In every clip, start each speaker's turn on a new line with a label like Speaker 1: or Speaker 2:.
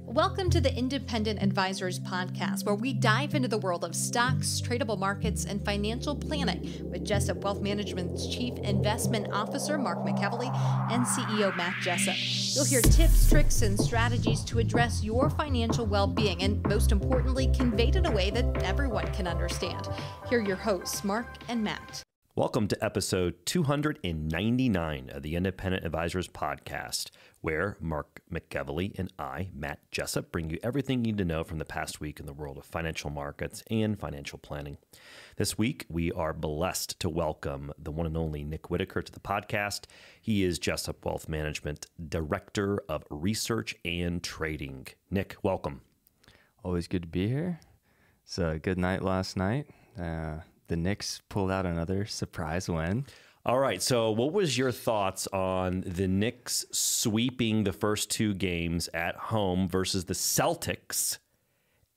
Speaker 1: Welcome to the Independent Advisors Podcast, where we dive into the world of stocks, tradable markets, and financial planning with Jessup Wealth Management's Chief Investment Officer, Mark McKelvey, and CEO, Matt Jessup. You'll hear tips, tricks, and strategies to address your financial well-being, and most importantly, conveyed in a way that everyone can understand. Here are your hosts, Mark and Matt.
Speaker 2: Welcome to episode 299 of the Independent Advisors Podcast, where Mark McKelvey and I, Matt Jessup, bring you everything you need to know from the past week in the world of financial markets and financial planning. This week, we are blessed to welcome the one and only Nick Whitaker to the podcast. He is Jessup Wealth Management Director of Research and Trading. Nick, welcome.
Speaker 3: Always good to be here. It's a good night last night. The Knicks pulled out another surprise win.
Speaker 2: All right, so what was your thoughts on the Knicks sweeping the first two games at home versus the Celtics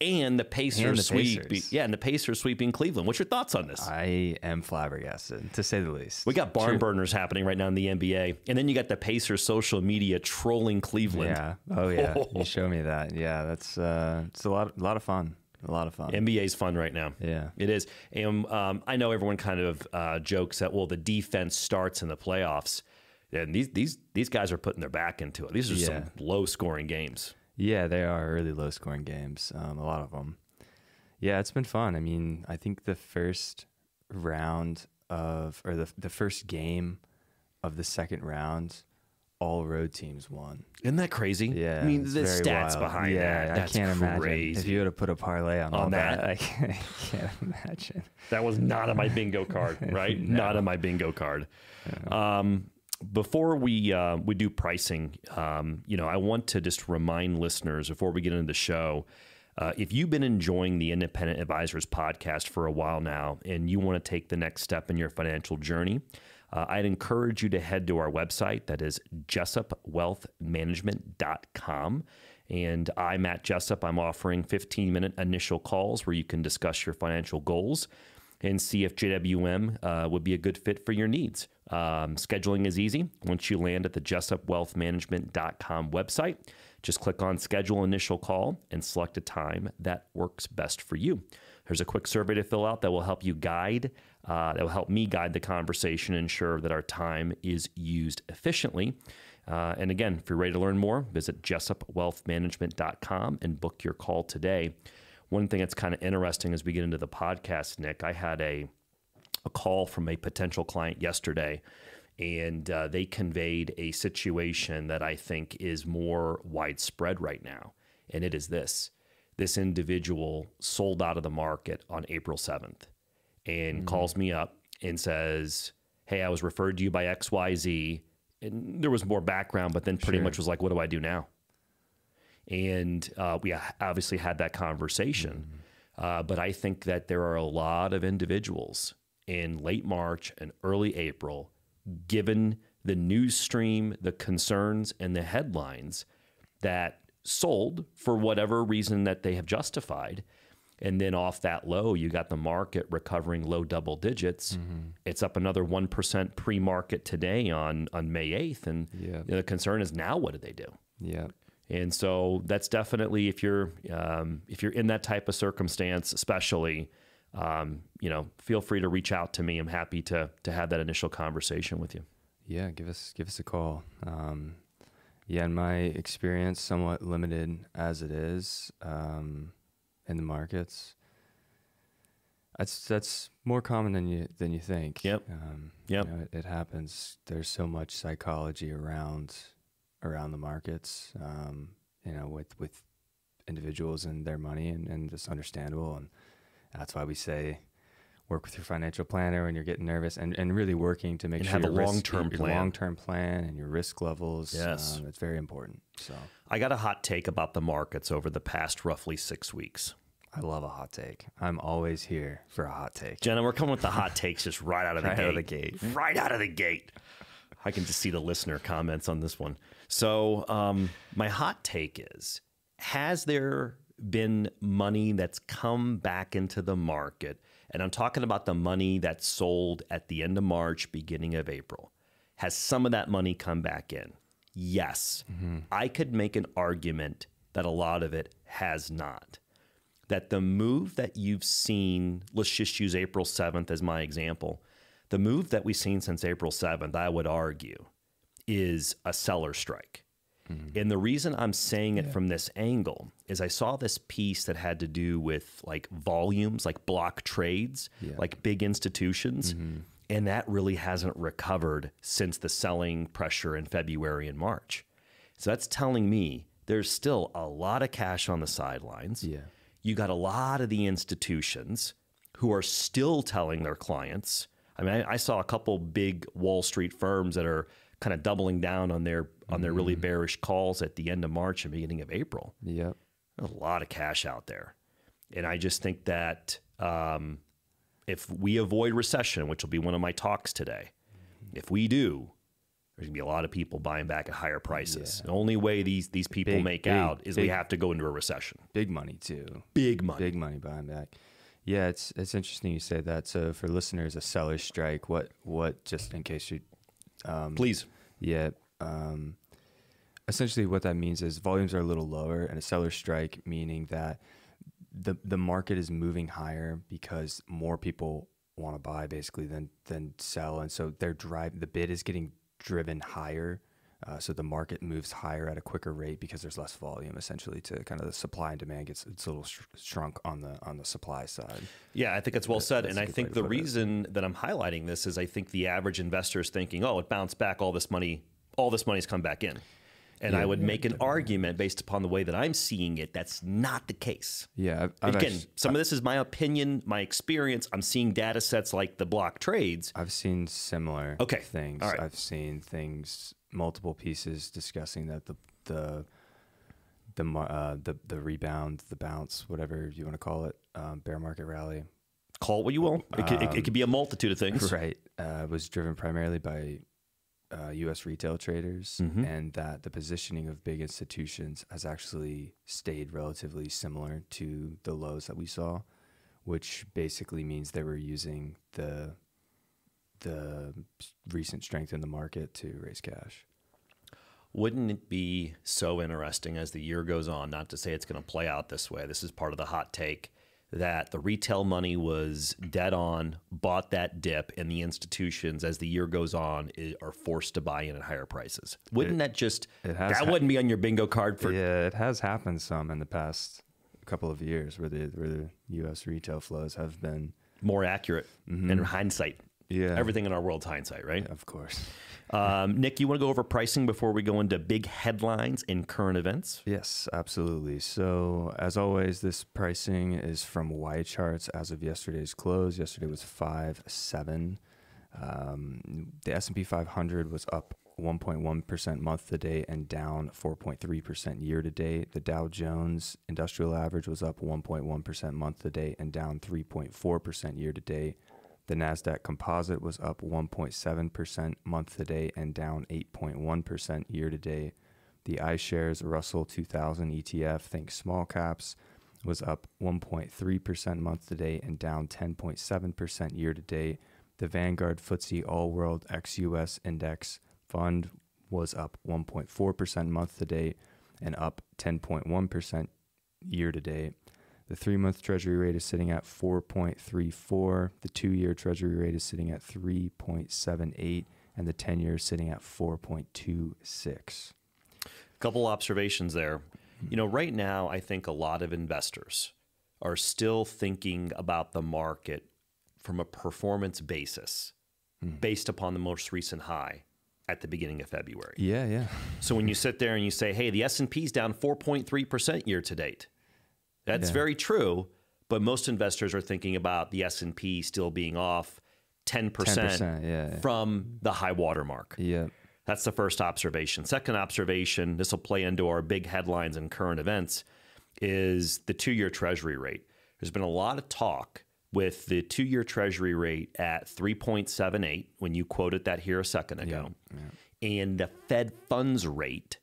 Speaker 2: and the Pacers and the Pacers sweeping Cleveland? What's your thoughts on this?
Speaker 3: I am flabbergasted, to say the least.
Speaker 2: We got barn burners happening right now in the NBA, and then you got the Pacers social media trolling Cleveland.
Speaker 3: Yeah. Oh yeah. You show me that. Yeah, that's it's a lot of fun. A lot of fun.
Speaker 2: NBA's fun right now.
Speaker 3: Yeah.
Speaker 2: It is. And I know everyone kind of jokes that, well, the defense starts in the playoffs. And these guys are putting their back into it. These are some low-scoring games.
Speaker 3: Yeah, they are really low-scoring games, a lot of them. Yeah, it's been fun. I mean, I think the first round of, or the first game of the second round, all road teams won.
Speaker 2: Isn't that crazy?
Speaker 3: Yeah.
Speaker 2: I mean, the stats
Speaker 3: wild.
Speaker 2: behind that. That's
Speaker 3: I can't
Speaker 2: crazy.
Speaker 3: imagine. If you would have put a parlay on all that, I can't imagine.
Speaker 2: That was not on my bingo card, right?
Speaker 3: No.
Speaker 2: Not on my bingo card. Before we do pricing, I want to just remind listeners before we get into the show, if you've been enjoying the Independent Advisors Podcast for a while now and you want to take the next step in your financial journey, I'd encourage you to head to our website. That is jessupwealthmanagement.com. And I, Matt Jessup, I'm offering 15-minute initial calls where you can discuss your financial goals and see if JWM would be a good fit for your needs. Scheduling is easy. Once you land at the jessupwealthmanagement.com website, just click on Schedule Initial Call and select a time that works best for you. There's a quick survey to fill out that will help you that will help me guide the conversation and ensure that our time is used efficiently. And again, if you're ready to learn more, visit jessupwealthmanagement.com and book your call today. One thing that's kind of interesting as we get into the podcast, Nick, I had a call from a potential client yesterday, and they conveyed a situation that I think is more widespread right now. And it is this. This individual sold out of the market on April 7th and calls me up and says, hey, I was referred to you by XYZ. And there was more background, but then pretty much was like, what do I do now? And we obviously had that conversation. But I think that there are a lot of individuals in late March and early April, given the news stream, the concerns, and the headlines, that sold for whatever reason that they have justified. And then off that low, you got the market recovering low double digits. It's up another 1% pre-market today on May 8th. And the concern is now, what do they do?
Speaker 3: Yeah.
Speaker 2: And so that's definitely, if you're in that type of circumstance, especially, feel free to reach out to me. I'm happy to have that initial conversation with you.
Speaker 3: Yeah, give us a call. In my experience, somewhat limited as it is in the markets, that's more common than you think.
Speaker 2: Yep.
Speaker 3: It happens. There's so much psychology around the markets. With individuals and their money, and it's understandable, and that's why we say work with your financial planner when you're getting nervous, and really working to make sure
Speaker 2: have
Speaker 3: your
Speaker 2: a long-term
Speaker 3: plan and your risk levels.
Speaker 2: Yes.
Speaker 3: It's very important. So
Speaker 2: I got a hot take about the markets over the past roughly 6 weeks.
Speaker 3: I love a hot take. I'm always here for a hot take.
Speaker 2: Jenna, we're coming with the hot takes just right out of the gate. Right out of the gate. I can just see the listener comments on this one. So my hot take is, has there been money that's come back into the market? And I'm talking about the money that sold at the end of March, beginning of April. Has some of that money come back in? Yes. I could make an argument that a lot of it has not. That the move that you've seen, let's just use April 7th as my example, the move that we've seen since April 7th, I would argue, is a seller strike. And the reason I'm saying it from this angle is I saw this piece that had to do with like volumes, like block trades, like big institutions. And that really hasn't recovered since the selling pressure in February and March. So that's telling me there's still a lot of cash on the sidelines. You got a lot of the institutions who are still telling their clients. I mean, I saw a couple big Wall Street firms that are kind of doubling down on their really bearish calls at the end of March and beginning of April. There's a lot of cash out there. And I just think that if we avoid recession, which will be one of my talks today, if we do, there's going to be a lot of people buying back at higher prices. The only way these people make out is we have to go into a recession.
Speaker 3: Big money too.
Speaker 2: Big money.
Speaker 3: Big money buying back. Yeah, it's interesting you say that. So for listeners, a seller's strike, what just in case you
Speaker 2: please.
Speaker 3: Yeah. Essentially what that means is volumes are a little lower, and a seller's strike meaning that the market is moving higher because more people want to buy basically than sell. And so the bid is getting driven higher. So the market moves higher at a quicker rate because there's less volume, essentially, to kind of the supply and demand it's a little shrunk on the supply side.
Speaker 2: Yeah, I think it's well said. And I think the reason that I'm highlighting this is I think the average investor is thinking, oh, it bounced back, all this money's come back in. And I would make an argument based upon the way that I'm seeing it, that's not the case.
Speaker 3: Yeah.
Speaker 2: Some of this is my opinion, my experience. I'm seeing data sets like the block trades.
Speaker 3: I've seen similar things.
Speaker 2: All right.
Speaker 3: I've seen things, multiple pieces discussing that the rebound, the bounce, whatever you want to call it, bear market rally.
Speaker 2: Call it what you will. It could be a multitude of things.
Speaker 3: Right. Was driven primarily by U.S. retail traders, and that the positioning of big institutions has actually stayed relatively similar to the lows that we saw, which basically means they were using the recent strength in the market to raise cash.
Speaker 2: Wouldn't it be so interesting as the year goes on, not to say it's going to play out this way, this is part of the hot take, that the retail money was dead on, bought that dip, and the institutions, as the year goes on, are forced to buy in at higher prices? Wouldn't that wouldn't be on your bingo card for?
Speaker 3: Yeah, it has happened some in the past couple of years where the U.S. retail flows have been
Speaker 2: more accurate in hindsight.
Speaker 3: Yeah,
Speaker 2: everything in our world's hindsight, right?
Speaker 3: Yeah, of course.
Speaker 2: Nick, you want to go over pricing before we go into big headlines and current events?
Speaker 3: Yes, absolutely. So as always, this pricing is from Y charts as of yesterday's close. Yesterday was 5.7. The S&P 500 was up 1.1% month to date and down 4.3% year to date. The Dow Jones Industrial Average was up 1.1% month to date and down 3.4% year to date. The NASDAQ Composite was up 1.7% month to date and down 8.1% year to date. The iShares Russell 2000 ETF, think small caps, was up 1.3% month to date and down 10.7% year to date. The Vanguard FTSE All World ex-US Index Fund was up 1.4% month to date and up 10.1% year to date. The 3-month Treasury rate is sitting at 4.34. The 2-year Treasury rate is sitting at 3.78, and the 10-year is sitting at 4.26.
Speaker 2: A couple observations there. You know, right now, I think a lot of investors are still thinking about the market from a performance basis, based upon the most recent high at the beginning of February.
Speaker 3: Yeah.
Speaker 2: So when you sit there and you say, hey, the S&P is down 4.3% year to date. That's very true, but most investors are thinking about the S&P still being off 10%, from the high water mark.
Speaker 3: Yeah.
Speaker 2: That's the first observation. Second observation, this will play into our big headlines and current events, is the 2-year Treasury rate. There's been a lot of talk with the 2-year Treasury rate at 3.78 when you quoted that here a second ago, and the Fed funds rate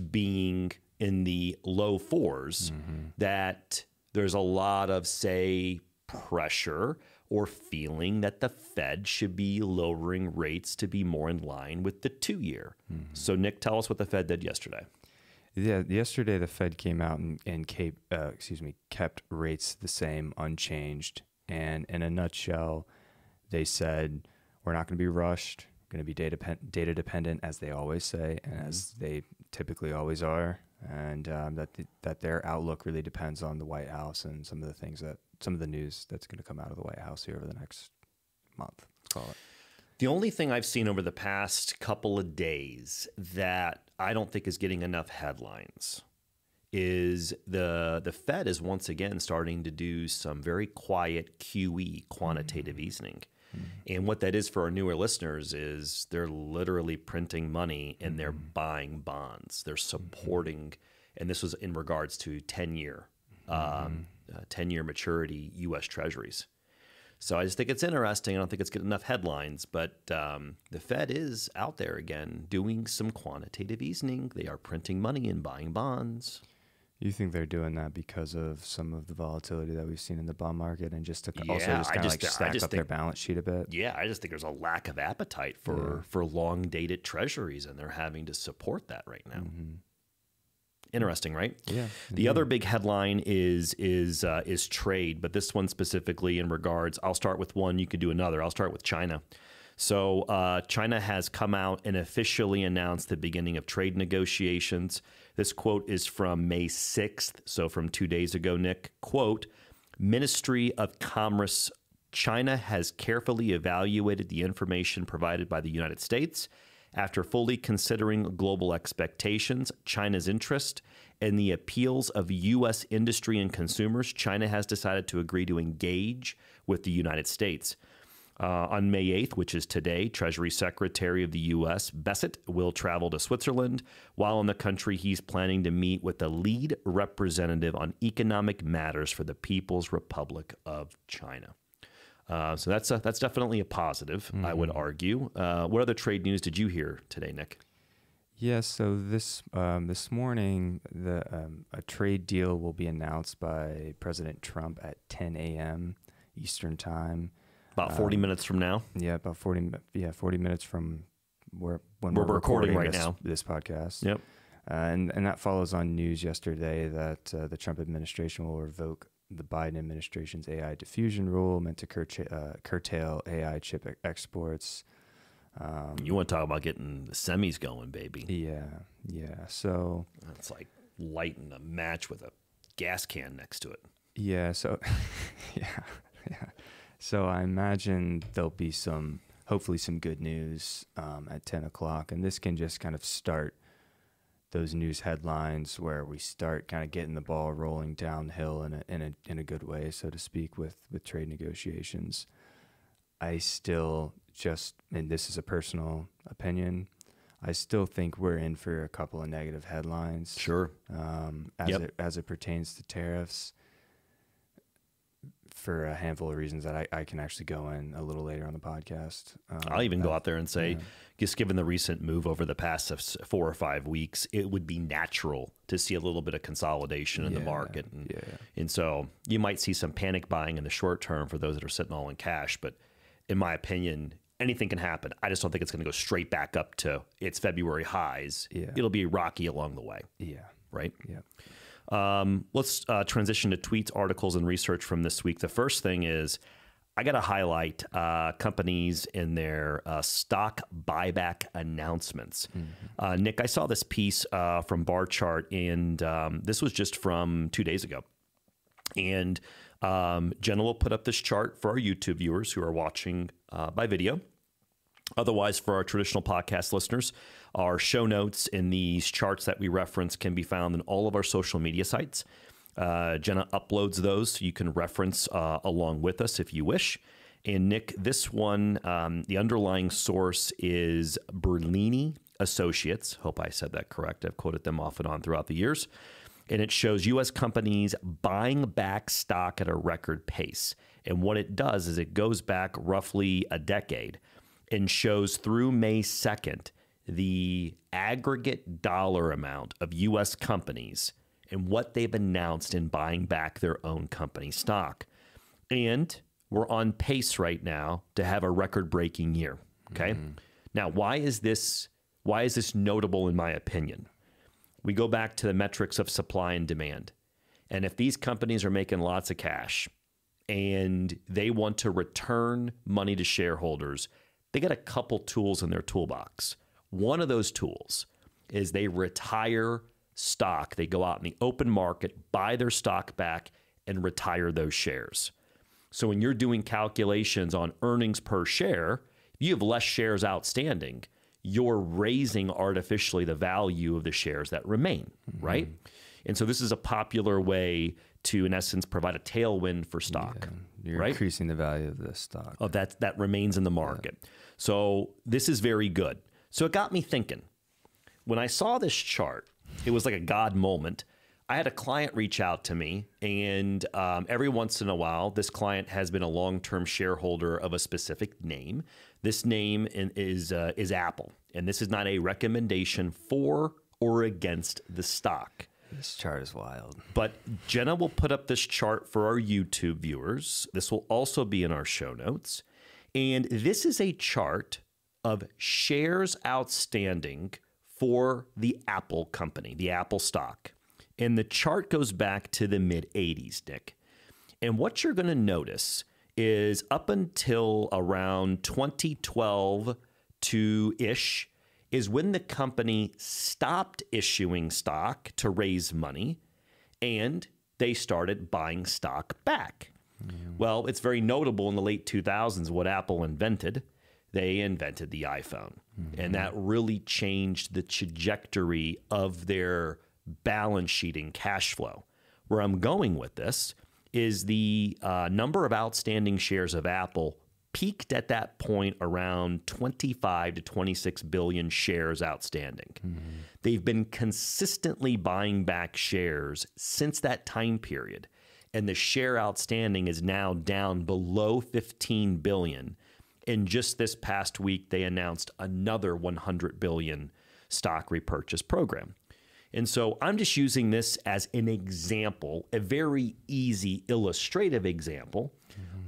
Speaker 2: being in the low 4s, that there's a lot of, say, pressure or feeling that the Fed should be lowering rates to be more in line with the 2-year. So, Nick, tell us what the Fed did yesterday.
Speaker 3: Yeah, yesterday the Fed came out and kept rates the same, unchanged. And in a nutshell, they said we're not going to be rushed, going to be data dependent, as they always say, and as they typically always are, and that their outlook really depends on the White House and some of the news that's going to come out of the White House here over the next month. Let's call it.
Speaker 2: The only thing I've seen over the past couple of days that I don't think is getting enough headlines is the Fed is once again starting to do some very quiet QE, quantitative easing. And what that is for our newer listeners is they're literally printing money and they're buying bonds. They're supporting, and this was in regards to 10-year maturity U.S. Treasuries. So I just think it's interesting. I don't think it's getting enough headlines, but the Fed is out there again doing some quantitative easing. They are printing money and buying bonds.
Speaker 3: You think they're doing that because of some of the volatility that we've seen in the bond market and just to also just kind of like stack up their balance sheet a bit?
Speaker 2: Yeah, I just think there's a lack of appetite for long-dated treasuries, and they're having to support that right now. Interesting, right?
Speaker 3: Yeah.
Speaker 2: The other big headline is trade, but this one specifically in regards, I'll start with one, you could do another. I'll start with China. So China has come out and officially announced the beginning of trade negotiations. This quote is from May 6th, so from 2 days ago, Nick. Quote, Ministry of Commerce, China has carefully evaluated the information provided by the United States. After fully considering global expectations, China's interest, and the appeals of U.S. industry and consumers, China has decided to agree to engage with the United States. On May 8th, which is today, Treasury Secretary of the U.S., Bessent, will travel to Switzerland. While in the country, he's planning to meet with the lead representative on economic matters for the People's Republic of China. So that's definitely a positive, I would argue. What other trade news did you hear today, Nick?
Speaker 3: Yeah, so this morning, a trade deal will be announced by President Trump at 10 a.m. Eastern Time.
Speaker 2: About 40 minutes from now.
Speaker 3: Yeah, about 40 minutes from when we're
Speaker 2: recording right now.
Speaker 3: This podcast.
Speaker 2: Yep.
Speaker 3: And that follows on news yesterday that the Trump administration will revoke the Biden administration's AI diffusion rule meant to curtail AI chip exports.
Speaker 2: You want to talk about getting the semis going, baby.
Speaker 3: Yeah. So
Speaker 2: it's like lighting a match with a gas can next to it.
Speaker 3: Yeah, so yeah. So I imagine there'll be hopefully some good news at 10 o'clock, and this can just kind of start those news headlines where we start kind of getting the ball rolling downhill in a good way, so to speak, with trade negotiations. I still and this is a personal opinion, I still think we're in for a couple of negative headlines.
Speaker 2: Sure.
Speaker 3: As it pertains to tariffs, for a handful of reasons that I can actually go in a little later on the podcast.
Speaker 2: I'll even go out there and say, just given the recent move over the past 4 or 5 weeks, it would be natural to see a little bit of consolidation in the market. And so you might see some panic buying in the short term for those that are sitting all in cash. But in my opinion, anything can happen. I just don't think it's going to go straight back up to its February highs.
Speaker 3: Yeah.
Speaker 2: It'll be rocky along the way.
Speaker 3: Yeah.
Speaker 2: Right?
Speaker 3: Yeah.
Speaker 2: Let's transition to tweets, articles, and research from this week. The first thing is I got to highlight companies in their stock buyback announcements. Nick, I saw this piece from Bar Chart, and this was just from 2 days ago. And Jenna will put up this chart for our YouTube viewers who are watching by video. Otherwise, for our traditional podcast listeners, our show notes and these charts that we reference can be found in all of our social media sites. Jenna uploads those so you can reference along with us if you wish. And Nick, this one, the underlying source is Berlini Associates. Hope I said that correct. I've quoted them off and on throughout the years. And it shows U.S. companies buying back stock at a record pace. And what it does is it goes back roughly a decade and shows through May 2nd the aggregate dollar amount of U.S. companies and what they've announced in buying back their own company stock. And we're on pace right now to have a record-breaking year, okay? Now, why is this notable in my opinion? we go back to the metrics of supply and demand. And if these companies are making lots of cash and they want to return money to shareholders, they got a couple tools in their toolbox. One of those tools is they retire stock. They go out in the open market, buy their stock back, and retire those shares. So when you're doing calculations on earnings per share, if you have less shares outstanding, you're raising artificially the value of the shares that remain, right? And so this is a popular way to, in essence, provide a tailwind for stock.
Speaker 3: You're
Speaker 2: right?
Speaker 3: increasing the value of the stock.
Speaker 2: Of that remains in the market. So this is very good. So it got me thinking. When I saw this chart, it was like a God moment. I had a client reach out to me, and every once in a while, this client has been a long-term shareholder of a specific name. This name is Apple, and this is not a recommendation for or against the stock.
Speaker 3: This chart is wild.
Speaker 2: But Jenna will put up this chart for our YouTube viewers. This will also be in our show notes. And this is a chart of shares outstanding for the Apple company, the Apple stock. And the chart goes back to the mid-'80s, Nick. And what you're going to notice is up until around 2012 to ish is when the company stopped issuing stock to raise money and they started buying stock back. Well, it's very notable in the late 2000s what Apple invented. They invented the iPhone. And that really changed the trajectory of their balance sheet and cash flow. Where I'm going with this is the number of outstanding shares of Apple peaked at that point around 25 to 26 billion shares outstanding. They've been consistently buying back shares since that time period. And the share outstanding is now down below 15 billion. And just this past week, they announced another 100 billion stock repurchase program. And so I'm just using this as an example, a very easy illustrative example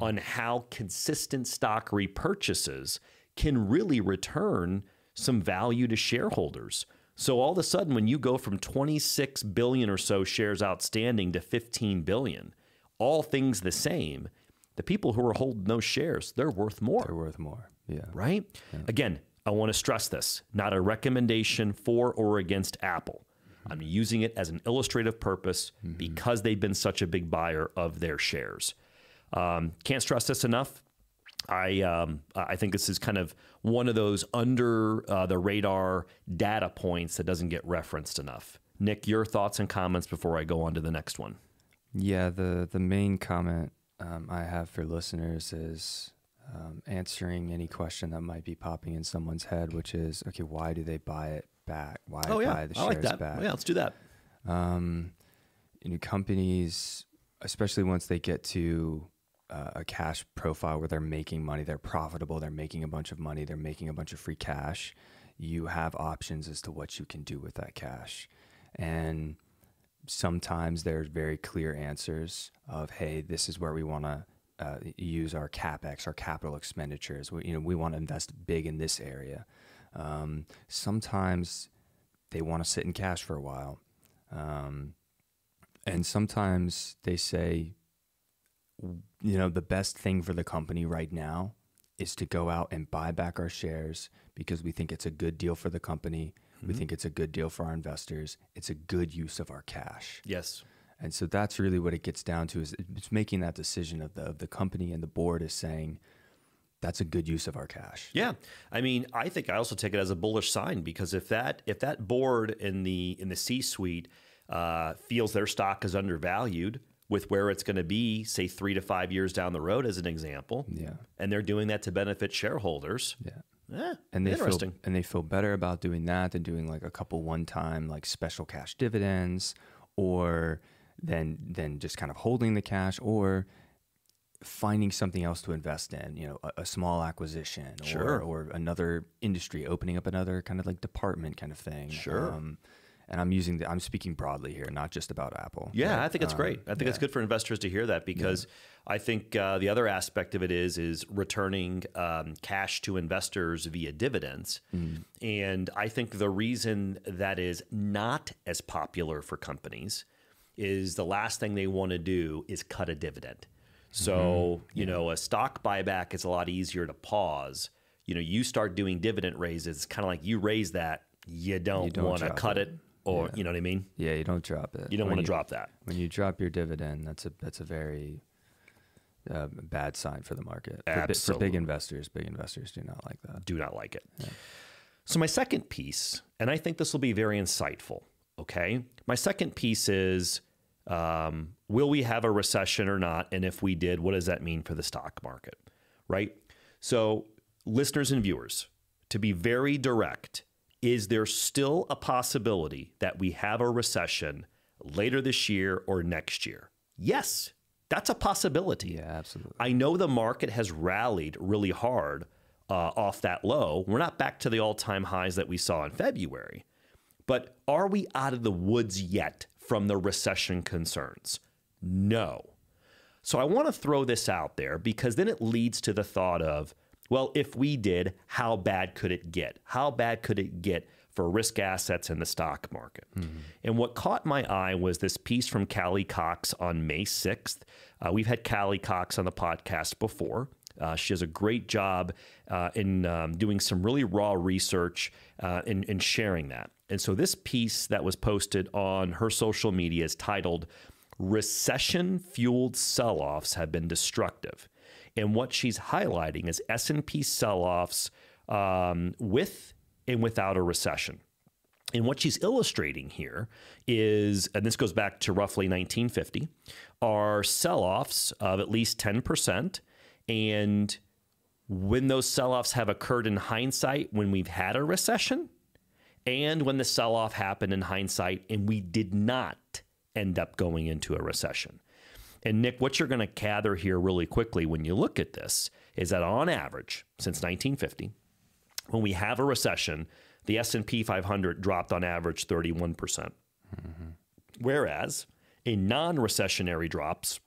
Speaker 2: on how consistent stock repurchases can really return some value to shareholders. So all of a sudden, when you go from 26 billion or so shares outstanding to 15 billion, all things the same, the people who are holding those shares, they're worth more.
Speaker 3: They're worth more, yeah.
Speaker 2: Right? Yeah. Again, I want to stress this, not a recommendation for or against Apple. I'm using it as an illustrative purpose because they've been such a big buyer of their shares. Can't stress this enough. I think this is kind of one of those under the radar data points that doesn't get referenced enough. Nick, your thoughts and comments before I go on to the next one.
Speaker 3: Yeah, the main comment I have for listeners is answering any question that might be popping in someone's head, which is, okay, why do they buy it back? Why buy the shares back?
Speaker 2: Yeah, let's do that.
Speaker 3: Companies, especially once they get to a cash profile where they're making money, they're profitable, they're making a bunch of money, they're making a bunch of free cash, you have options as to what you can do with that cash. And sometimes there's very clear answers of, hey, this is where we want to use our CapEx, our capital expenditures. We want to invest big in this area. Sometimes they want to sit in cash for a while. And sometimes they say, the best thing for the company right now is to go out and buy back our shares because we think it's a good deal for the company. We think it's a good deal for our investors. It's a good use of our cash.
Speaker 2: Yes.
Speaker 3: And so that's really what it gets down to, is it's making that decision of the company, and the board is saying, that's a good use of our cash.
Speaker 2: Yeah. I mean, I think I also take it as a bullish sign, because if that board in the C-suite feels their stock is undervalued with where it's going to be, say 3 to 5 years down the road, as an example, and they're doing that to benefit shareholders.
Speaker 3: And
Speaker 2: interesting.
Speaker 3: They feel better about doing that than doing like a couple one-time like special cash dividends, or then just kind of holding the cash, or finding something else to invest in, a small acquisition, or another industry, opening up another kind of like department kind of thing. And I'm speaking broadly here, not just about Apple.
Speaker 2: Yeah,
Speaker 3: but,
Speaker 2: I think it's great. I think it's good for investors to hear that, because I think the other aspect of it is returning cash to investors via dividends. And I think the reason that is not as popular for companies is the last thing they want to do is cut a dividend. So, you know, a stock buyback is a lot easier to pause. You know, you start doing dividend raises, it's kind of like you raise that, you don't want to cut it, or you know what I mean?
Speaker 3: Yeah, you don't drop it.
Speaker 2: You don't want to drop that.
Speaker 3: When you drop your dividend, that's a very bad sign for the market.
Speaker 2: Absolutely.
Speaker 3: For big investors do not like that.
Speaker 2: Do not like it. Yeah. So my second piece, and I think this will be very insightful, okay? My second piece is, will we have a recession or not? And if we did, what does that mean for the stock market, right? So listeners and viewers, to be very direct, is there still a possibility that we have a recession later this year or next year? Yes, that's a possibility.
Speaker 3: Yeah, absolutely.
Speaker 2: I know the market has rallied really hard off that low. We're not back to the all-time highs that we saw in February, but are we out of the woods yet from the recession concerns? No. So I want to throw this out there, because then it leads to the thought of, well, if we did, how bad could it get? How bad could it get for risk assets in the stock market? And what caught my eye was this piece from Callie Cox on May 6th. We've had Callie Cox on the podcast before. She does a great job in doing some really raw research and sharing that. And so this piece that was posted on her social media is titled, "Recession-Fueled Sell-Offs Have Been Destructive." And what she's highlighting is S&P sell-offs with and without a recession. And what she's illustrating here is, and this goes back to roughly 1950, are sell-offs of at least 10%. And when those sell-offs have occurred in hindsight, when we've had a recession, and when the sell-off happened in hindsight and we did not end up going into a recession. And Nick, what you're going to gather here really quickly when you look at this is that on average, since 1950, when we have a recession, the S&P 500 dropped on average 31%. Whereas in non-recessionary drops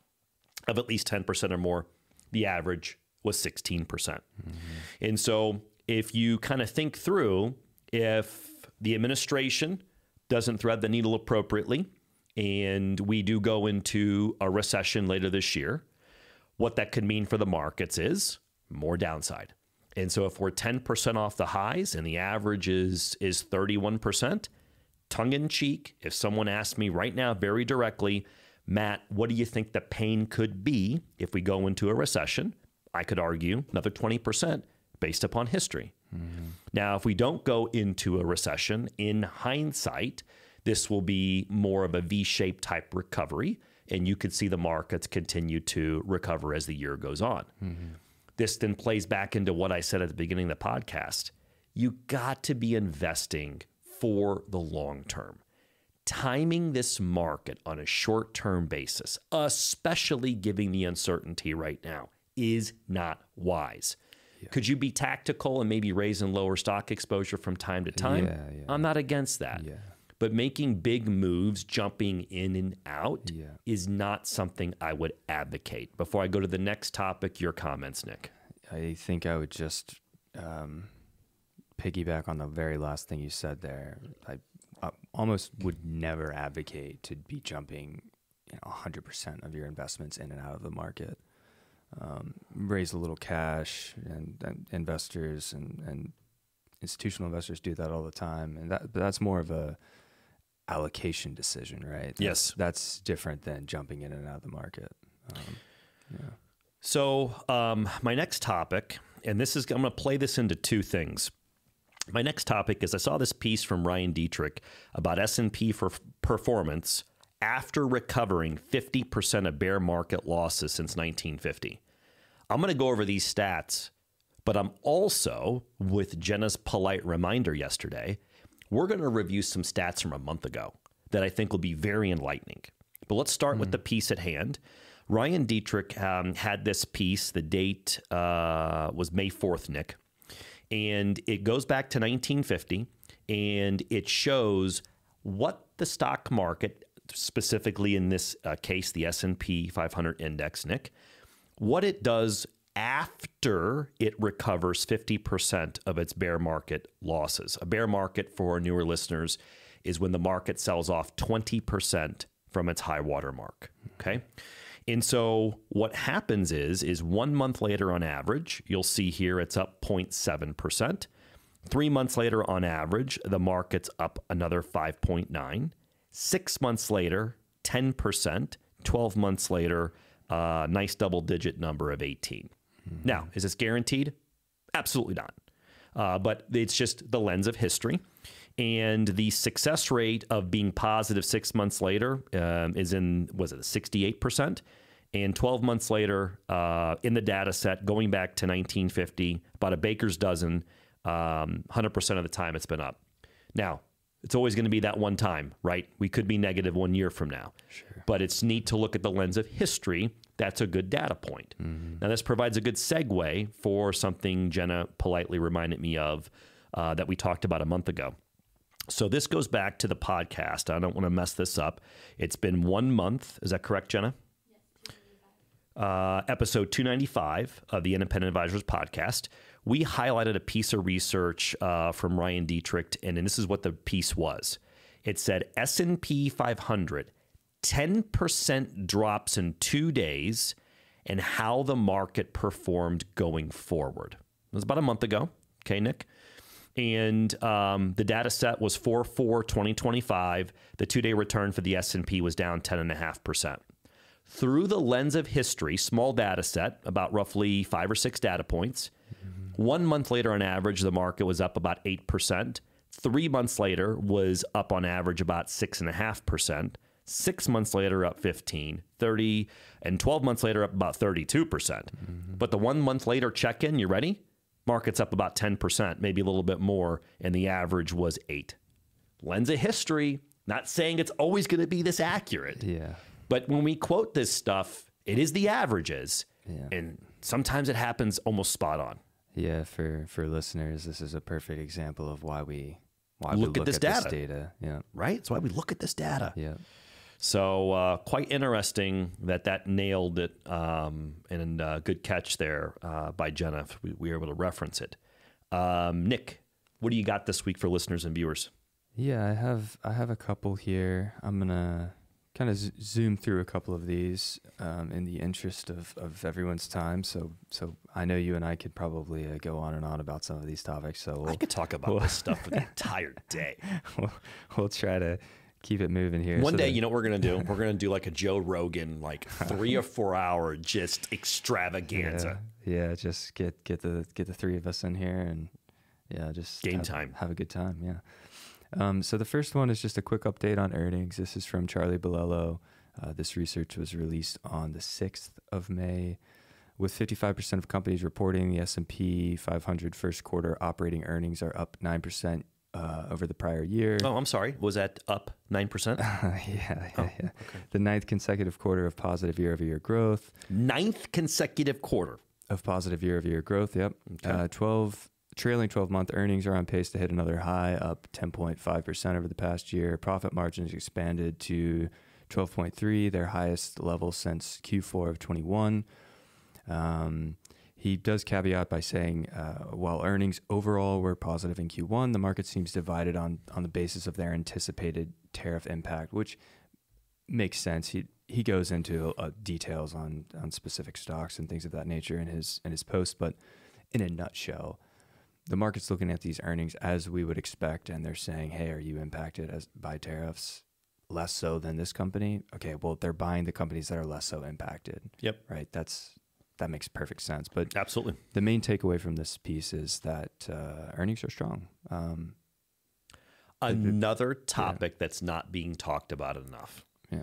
Speaker 2: of at least 10% or more, the average was 16%. And so if you kind of think through, if the administration doesn't thread the needle appropriately, and we do go into a recession later this year, what that could mean for the markets is more downside. And so if we're 10% off the highs and the average is 31%, tongue in cheek, if someone asked me right now very directly, Matt, what do you think the pain could be if we go into a recession? I could argue another 20% based upon history. Now, if we don't go into a recession, in hindsight, this will be more of a V-shaped type recovery, and you could see the markets continue to recover as the year goes on. This then plays back into what I said at the beginning of the podcast. You got to be investing for the long term. Timing this market on a short-term basis, especially given the uncertainty right now, is not wise. Could you be tactical and maybe raise and lower stock exposure from time to time? I'm not against that. But making big moves, jumping in and out, is not something I would advocate. Before I go to the next topic, your comments, Nick.
Speaker 3: I think I would just piggyback on the very last thing you said there. I almost would never advocate to be jumping 100% of your investments in and out of the market. Raise a little cash, and investors and institutional investors do that all the time. And that's more of a allocation decision, right?
Speaker 2: Yes.
Speaker 3: That's different than jumping in and out of the market.
Speaker 2: So my next topic, and I'm going to play this into two things. My next topic is I saw this piece from Ryan Dietrich about S&P for performance after recovering 50% of bear market losses since 1950. I'm going to go over these stats, but I'm also, with Jenna's polite reminder yesterday, we're going to review some stats from a month ago that I think will be very enlightening. But let's start with the piece at hand. Ryan Dietrich had this piece. The date was May 4th, Nick. And it goes back to 1950, and it shows what the stock market, specifically in this case, the S&P 500 index, Nick, what it does after it recovers 50% of its bear market losses. A bear market, for newer listeners, is when the market sells off 20% from its high water mark. Okay. And so what happens is 1 month later on average, you'll see here it's up 0.7%. 3 months later on average, the market's up another 5.9. 6 months later, 10%. 12 months later, nice double-digit number of 18. Now, is this guaranteed? Absolutely not. But it's just the lens of history. And the success rate of being positive 6 months later is in, was it 68%? And 12 months later, in the data set, going back to 1950, about a baker's dozen, 100% of the time it's been up. Now, it's always going to be that one time, right? We could be negative 1 year from now. Sure. But it's neat to look at the lens of history. That's a good data point. Now, this provides a good segue for something Jenna politely reminded me of that we talked about a month ago. So this goes back to the podcast. I don't want to mess this up. It's been 1 month. Is that correct, Jenna? Yes, 295. Episode 295 of the Independent Advisors podcast. We highlighted a piece of research from Ryan Dietrich, and this is what the piece was. It said S&P 500, 10% drops in 2 days, and how the market performed going forward. It was about a month ago. Okay, Nick? And the data set was 4/4/2025. The 2-day return for the S&P was down 10.5%. Through the lens of history, small data set, about roughly 5 or 6 data points. 1 month later, on average, the market was up about 8%. 3 months later was up on average about 6.5%. 6 months later, up 15, 30, and 12 months later, up about 32%. But the 1 month later check-in, you ready? Market's up about 10%, maybe a little bit more, and the average was 8. Lens of history, not saying it's always going to be this accurate.
Speaker 3: Yeah.
Speaker 2: But when we quote this stuff, it is the averages, and sometimes it happens almost spot on.
Speaker 3: Yeah, for listeners, this is a perfect example of why we
Speaker 2: look at this data.
Speaker 3: This data. Yeah.
Speaker 2: Right? That's why we look at this data.
Speaker 3: Yeah.
Speaker 2: So quite interesting that nailed it, and good catch there by Jenna. If we were able to reference it. Nick, what do you got this week for listeners and viewers?
Speaker 3: Yeah, I have a couple here. I'm gonna kind of zoom through a couple of these in the interest of everyone's time. So I know you and I could probably go on and on about some of these topics. So
Speaker 2: I could talk about this stuff for the entire day.
Speaker 3: We'll try to keep it moving here.
Speaker 2: One day, you know what we're going to do? We're going to do like a Joe Rogan, like 3 or 4 hour just extravaganza.
Speaker 3: Yeah, just get the 3 of us in here and just
Speaker 2: game time.
Speaker 3: Have a good time. Yeah. So the first one is just a quick update on earnings. This is from Charlie Bolello. This research was released on the 6th of May. With 55% of companies reporting, the S&P 500 first quarter operating earnings are up 9% over the prior year.
Speaker 2: Oh, I'm sorry. Was that up 9%?
Speaker 3: Yeah.
Speaker 2: Okay.
Speaker 3: The 9th consecutive quarter of positive year-over-year growth.
Speaker 2: 9th consecutive quarter
Speaker 3: of positive year-over-year growth. Yep. Okay. Trailing 12-month earnings are on pace to hit another high, up 10.5% over the past year. Profit margins expanded to 12.3, their highest level since Q4 of 21. He does caveat by saying, while earnings overall were positive in Q1, the market seems divided on the basis of their anticipated tariff impact, which makes sense. He goes into details on specific stocks and things of that nature in his post, but in a nutshell, the market's looking at these earnings as we would expect, and they're saying, hey, are you impacted by tariffs? Less so than this company? Okay, well, they're buying the companies that are less so impacted.
Speaker 2: Yep.
Speaker 3: Right? That makes perfect sense. But
Speaker 2: absolutely,
Speaker 3: the main takeaway from this piece is that earnings are strong.
Speaker 2: Another topic that's not being talked about enough.
Speaker 3: Yeah.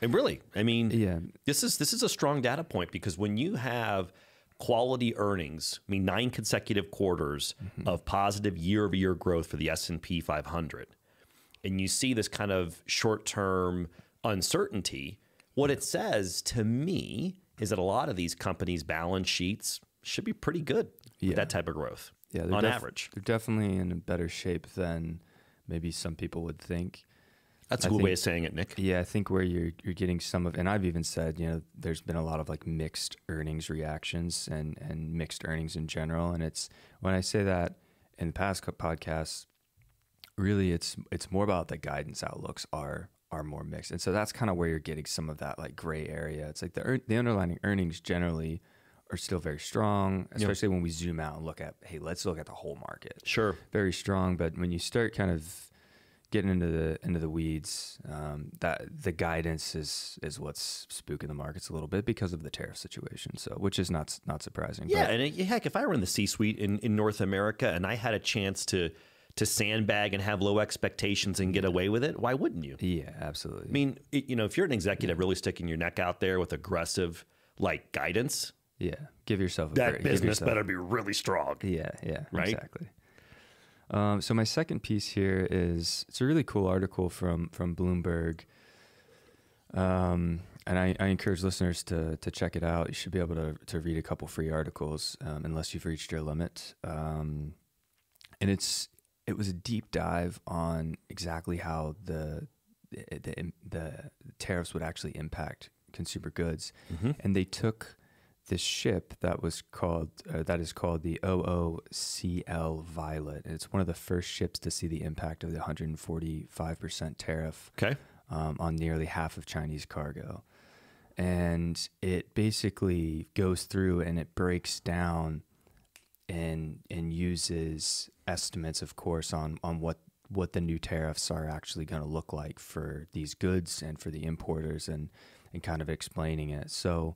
Speaker 2: And really, I mean, this is a strong data point, because when you have quality earnings, 9 consecutive quarters of positive year-over-year growth for the S&P 500, and you see this kind of short-term uncertainty, what it says to me is that a lot of these companies' balance sheets should be pretty good with that type of growth on average.
Speaker 3: They're definitely in a better shape than maybe some people would think.
Speaker 2: That's a good way of saying it, Nick.
Speaker 3: Yeah, I think where you're getting some of, and I've even said, there's been a lot of like mixed earnings reactions and mixed earnings in general. And it's, when I say that in the past podcasts, really it's more about the guidance outlooks are more mixed. And so that's kind of where you're getting some of that like gray area. It's like the underlying earnings generally are still very strong, especially when we zoom out and look at, hey, let's look at the whole market.
Speaker 2: Sure.
Speaker 3: Very strong. But when you start kind of getting into the weeds, that the guidance is what's spooking the markets a little bit because of the tariff situation. So, which is not surprising.
Speaker 2: Yeah, and heck, if I were in the C-suite in North America and I had a chance to sandbag and have low expectations and get away with it, why wouldn't you?
Speaker 3: Yeah, absolutely.
Speaker 2: I mean, if you're an executive really sticking your neck out there with aggressive like guidance,
Speaker 3: give yourself
Speaker 2: that business better be really strong.
Speaker 3: Yeah,
Speaker 2: right?
Speaker 3: Exactly. So my second piece here it's a really cool article from Bloomberg. And I encourage listeners to check it out. You should be able to read a couple free articles, unless you've reached your limit. And it was a deep dive on exactly how the tariffs would actually impact consumer goods. Mm-hmm. And they took this ship that is called the OOCL Violet. And it's one of the first ships to see the impact of the 145% tariff on nearly half of Chinese cargo. And it basically goes through and it breaks down and uses estimates, of course, on what the new tariffs are actually going to look like for these goods and for the importers, and kind of explaining it. So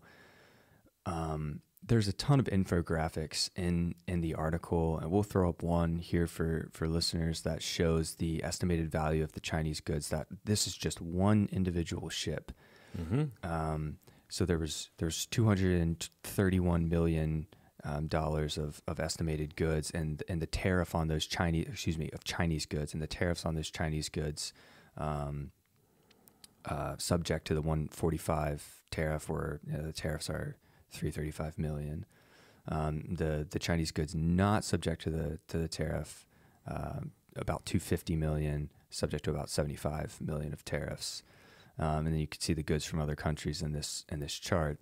Speaker 3: there's a ton of infographics in the article, and we'll throw up one here for listeners that shows the estimated value of the Chinese goods. That this is just one individual ship. Mm-hmm. So there's $231 million of estimated goods, and the tariff on those Chinese goods, and the tariffs on those Chinese goods, subject to the 145 tariff, where the tariffs are $335 million. The Chinese goods not subject to the tariff, about $250 million, subject to about $75 million of tariffs. And then you can see the goods from other countries in this chart.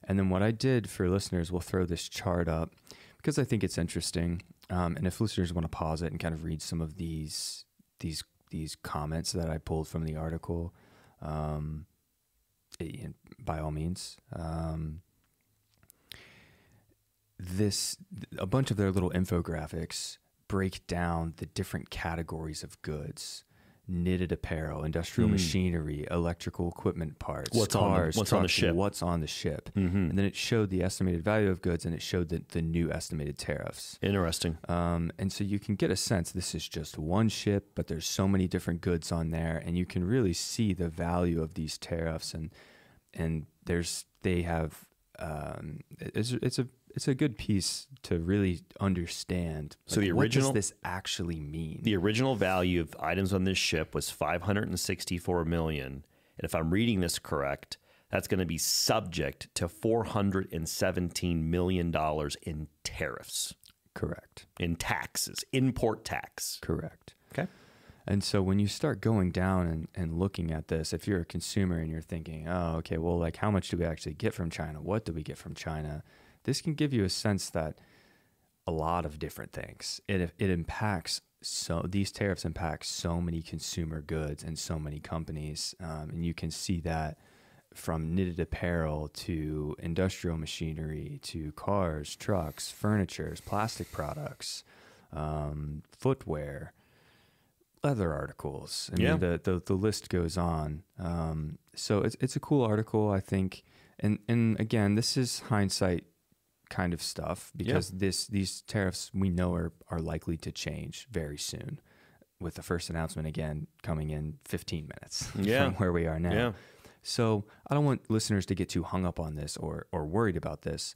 Speaker 3: And then what I did for listeners, we'll throw this chart up because I think it's interesting. And if listeners want to pause it and kind of read some of these comments that I pulled from the article, by all means. A bunch of their little infographics break down the different categories of goods: knitted apparel, industrial machinery, electrical equipment parts, cars,
Speaker 2: what's
Speaker 3: trucks,
Speaker 2: on the ship.
Speaker 3: What's on the ship.
Speaker 2: Mm-hmm.
Speaker 3: And then it showed the estimated value of goods, and it showed the new estimated tariffs.
Speaker 2: Interesting. And
Speaker 3: so you can get a sense this is just one ship, but there's so many different goods on there, and you can really see the value of these tariffs. And it's a good piece to really understand.
Speaker 2: So
Speaker 3: what does this actually mean?
Speaker 2: The original value of items on this ship was $564 million. And if I'm reading this correct, that's going to be subject to $417 million in tariffs.
Speaker 3: Correct.
Speaker 2: In taxes, import tax.
Speaker 3: Correct.
Speaker 2: Okay.
Speaker 3: And so when you start going down and looking at this, if you're a consumer and you're thinking, oh, okay, well, like how much do we actually get from China? What do we get from China? This can give you a sense that a lot of different things. It impacts, so these tariffs impact so many consumer goods and so many companies. And you can see that from knitted apparel to industrial machinery to cars, trucks, furnitures, plastic products, footwear, leather articles. I mean, the list goes on. So it's a cool article, I think. And again, this is hindsight kind of stuff, because these tariffs we know are likely to change very soon, with the first announcement again coming in 15 minutes from where we are now. Yeah. So I don't want listeners to get too hung up on this or worried about this.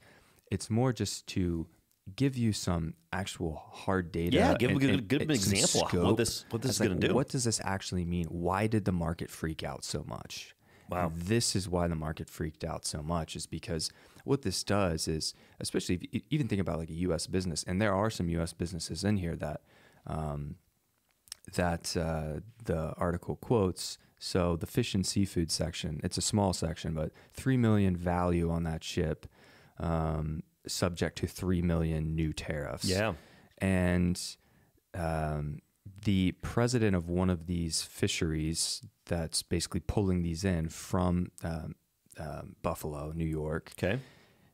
Speaker 3: It's more just to give you some actual hard data.
Speaker 2: Yeah, give an example of what this is going to do.
Speaker 3: What does this actually mean? Why did the market freak out so much?
Speaker 2: Wow.
Speaker 3: And this is why the market freaked out so much, is because what this does is, especially if you even think about like a U.S. business, and there are some U.S. businesses in here that that the article quotes. So the fish and seafood section, it's a small section, but $3 million value on that ship, subject to 3 million new tariffs.
Speaker 2: Yeah.
Speaker 3: And the president of one of these fisheries that's basically pulling these in from Buffalo, New York,
Speaker 2: Okay.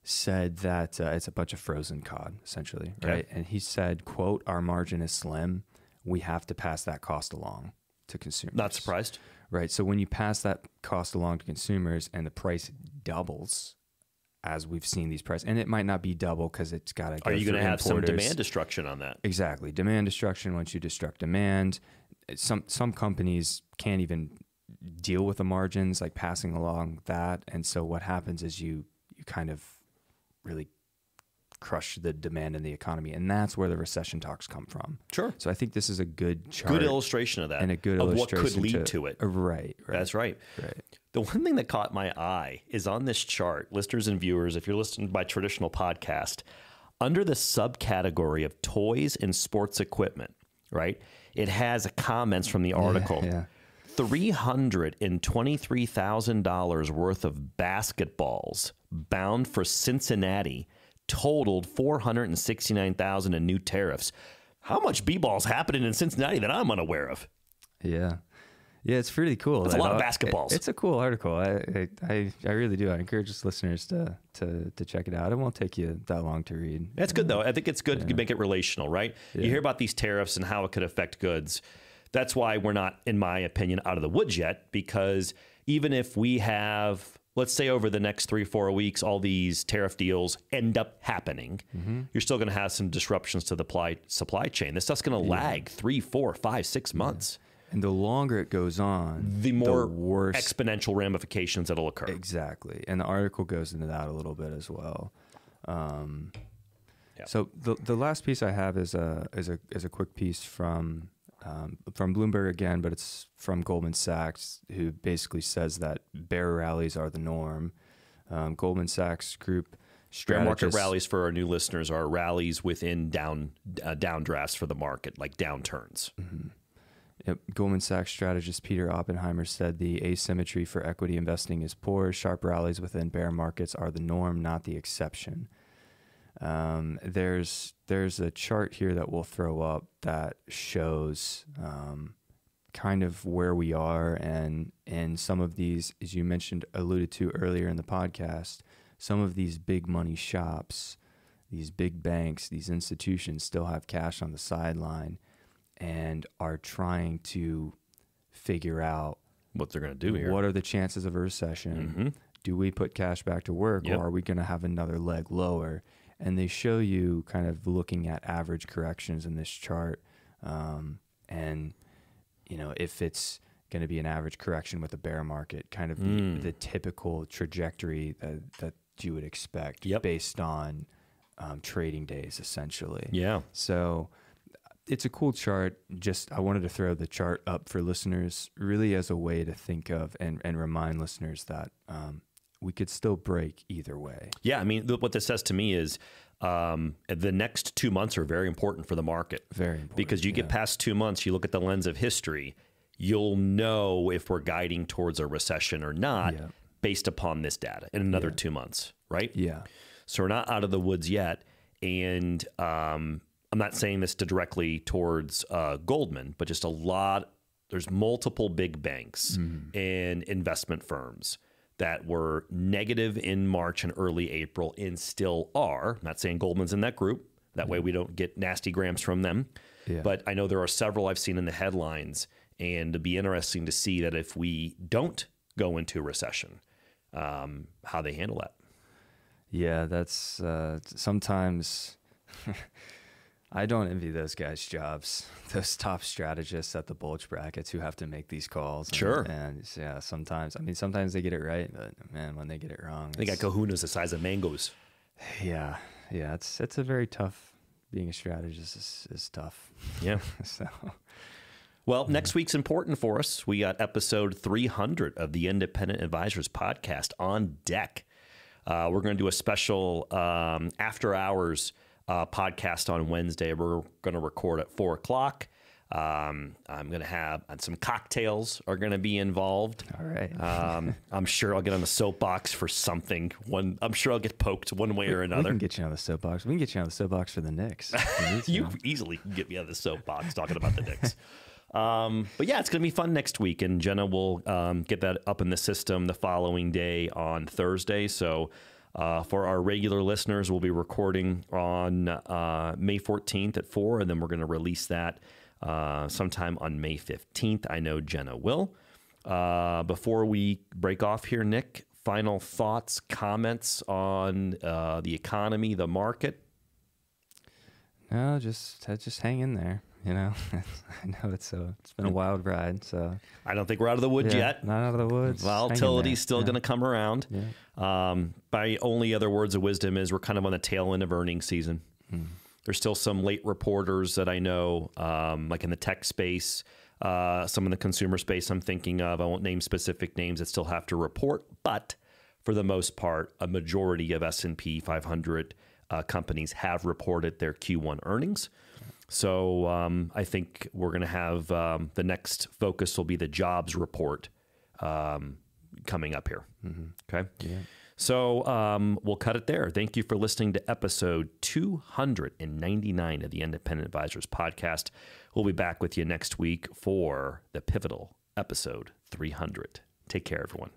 Speaker 3: said that it's a bunch of frozen cod, essentially,
Speaker 2: Okay.
Speaker 3: right? And he said, quote, "Our margin is slim. We have to pass that cost along to consumers."
Speaker 2: Not surprised.
Speaker 3: Right. So when you pass that cost along to consumers and the price doubles, as we've seen these prices, and it might not be double because it's got to go
Speaker 2: Are you going to have some
Speaker 3: importers.
Speaker 2: demand destruction on that?
Speaker 3: Exactly. Demand destruction. Once you destruct demand, some companies can't even deal with the margins, like passing along that. And so what happens is you kind of really crush the demand in the economy. And that's where the recession talks come from.
Speaker 2: Sure.
Speaker 3: So I think this is a good chart.
Speaker 2: Good illustration of that.
Speaker 3: And a good
Speaker 2: of what
Speaker 3: illustration
Speaker 2: could lead to it.
Speaker 3: Right.
Speaker 2: That's right.
Speaker 3: Right.
Speaker 2: The one thing that caught my eye is on this chart, listeners and viewers, if you're listening by traditional podcast, under the subcategory of toys and sports equipment, right? It has comments from the article.
Speaker 3: Yeah.
Speaker 2: $323,000 worth of basketballs bound for Cincinnati totaled $469,000 in new tariffs. How much b-ball's happening in Cincinnati that I'm unaware of?
Speaker 3: Yeah. Yeah, it's pretty cool.
Speaker 2: That's a lot of basketballs.
Speaker 3: It's a cool article. I really do. I encourage listeners to check it out. It won't take you that long to read.
Speaker 2: That's good, though. I think it's good to make it relational, right?
Speaker 3: Yeah.
Speaker 2: You hear about these tariffs and how it could affect goods. That's why we're not, in my opinion, out of the woods yet, because even if we have, let's say over the next 3-4 weeks, all these tariff deals end up happening, you're still going to have some disruptions to the supply chain. This stuff's going to lag 3, 4, 5, 6 months.
Speaker 3: And the longer it goes on,
Speaker 2: The more
Speaker 3: worse
Speaker 2: exponential ramifications that'll occur.
Speaker 3: Exactly. And the article goes into that a little bit as well. So the last piece I have is a quick piece from Bloomberg again, but it's from Goldman Sachs, who basically says that bear rallies are the norm. Goldman Sachs Group
Speaker 2: Bear market
Speaker 3: strategist.
Speaker 2: rallies, for our new listeners, are rallies within downdrafts for the market, like downturns.
Speaker 3: Yep. Goldman Sachs strategist Peter Oppenheimer said the asymmetry for equity investing is poor. Sharp rallies within bear markets are the norm, not the exception. There's a chart here that we'll throw up that shows kind of where we are, and some of these, as you mentioned, alluded to earlier in the podcast, some of these big money shops, these big banks, these institutions still have cash on the sideline and are trying to figure out
Speaker 2: What they're going to do here.
Speaker 3: what are the chances of a recession. Do we put cash back to work,
Speaker 2: Yep.
Speaker 3: or are we going to have another leg lower? And they show you kind of looking at average corrections in this chart. And, you know, if it's going to be an average correction with a bear market, kind of the typical trajectory that you would expect based on trading days, essentially.
Speaker 2: Yeah.
Speaker 3: So it's a cool chart. Just I wanted to throw the chart up for listeners, really as a way to think of and remind listeners that we could still break either way.
Speaker 2: Yeah, I mean, what this says to me is the next 2 months are very important for the market.
Speaker 3: Very important.
Speaker 2: Because you get past 2 months, you look at the lens of history, you'll know if we're guiding towards a recession or not based upon this data in another 2 months, right?
Speaker 3: Yeah.
Speaker 2: So we're not out of the woods yet. And I'm not saying this directly towards Goldman, but just there's multiple big banks and investment firms that were negative in March and early April and still are. I'm not saying Goldman's in that group. That way we don't get nasty grams from them.
Speaker 3: Yeah.
Speaker 2: But I know there are several I've seen in the headlines, and it'd be interesting to see that if we don't go into a recession, how they handle that.
Speaker 3: Yeah, that's sometimes I don't envy those guys' jobs, those top strategists at the bulge brackets who have to make these calls. And yeah, sometimes they get it right, but man, when they get it wrong,
Speaker 2: They got kahunas the size of mangoes.
Speaker 3: Yeah, it's a very tough. Being a strategist is tough.
Speaker 2: Yeah.
Speaker 3: So,
Speaker 2: well, next week's important for us. We got episode 300 of the Independent Advisors podcast on deck. We're going to do a special after hours podcast on Wednesday. We're going to record at 4 o'clock. I'm going to have some cocktails are going to be involved.
Speaker 3: All right.
Speaker 2: I'm sure I'll get on the soapbox for something. I'm sure I'll get poked one way or another.
Speaker 3: We can get you on the soapbox. We can get you on the soapbox for the Knicks.
Speaker 2: You easily can get me on the soapbox talking about the Knicks. But yeah, it's going to be fun next week, and Jenna will get that up in the system the following day on Thursday. So for our regular listeners, we'll be recording on May 14th at 4, and then we're going to release that sometime on May 15th. I know Jenna will. Before we break off here, Nick, final thoughts, comments on the economy, the market?
Speaker 3: No, just hang in there. You know, I know it's been a wild ride. So
Speaker 2: I don't think we're out of the woods yet.
Speaker 3: Not out of the woods.
Speaker 2: Volatility's still going to come around.
Speaker 3: Yeah.
Speaker 2: My only other words of wisdom is we're kind of on the tail end of earnings season. There's still some late reporters that I know, like in the tech space, some in the consumer space I'm thinking of. I won't name specific names that still have to report, but for the most part, a majority of S&P 500 companies have reported their Q1 earnings. So I think we're going to have the next focus will be the jobs report coming up here. Okay.
Speaker 3: Yeah.
Speaker 2: So we'll cut it there. Thank you for listening to episode 299 of the Independent Advisors Podcast. We'll be back with you next week for the pivotal episode 300. Take care, everyone.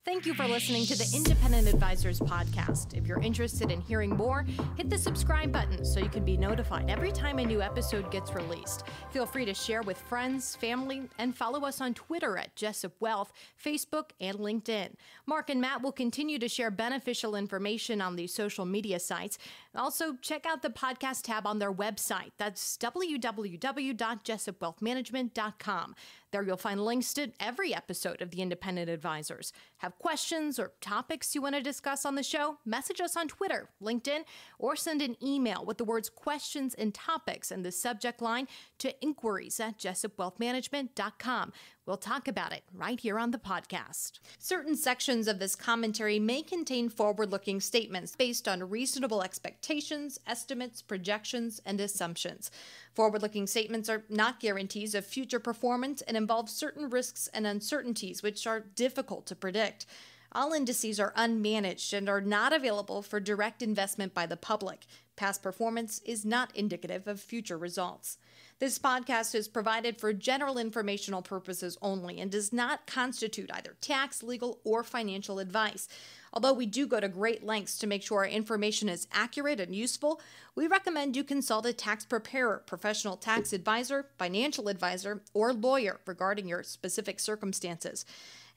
Speaker 1: Thank you for listening to the Independent Advisors Podcast. If you're interested in hearing more, hit the subscribe button so you can be notified every time a new episode gets released. Feel free to share with friends, family, and follow us on Twitter at Jessup Wealth, Facebook, and LinkedIn. Mark and Matt will continue to share beneficial information on these social media sites. Also, check out the podcast tab on their website. That's www.jessupwealthmanagement.com. There you'll find links to every episode of the Independent Advisors. Have questions or topics you want to discuss on the show? Message us on Twitter, LinkedIn, or send an email with the words questions and topics in the subject line to inquiries@jessupwealthmanagement.com. We'll talk about it right here on the podcast. Certain sections of this commentary may contain forward-looking statements based on reasonable expectations, estimates, projections, and assumptions. Forward-looking statements are not guarantees of future performance and involve certain risks and uncertainties which are difficult to predict. All indices are unmanaged and are not available for direct investment by the public. Past performance is not indicative of future results. This podcast is provided for general informational purposes only and does not constitute either tax, legal, or financial advice. Although we do go to great lengths to make sure our information is accurate and useful, we recommend you consult a tax preparer, professional tax advisor, financial advisor, or lawyer regarding your specific circumstances.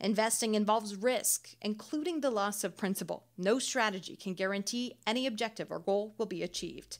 Speaker 1: Investing involves risk, including the loss of principal. No strategy can guarantee any objective or goal will be achieved.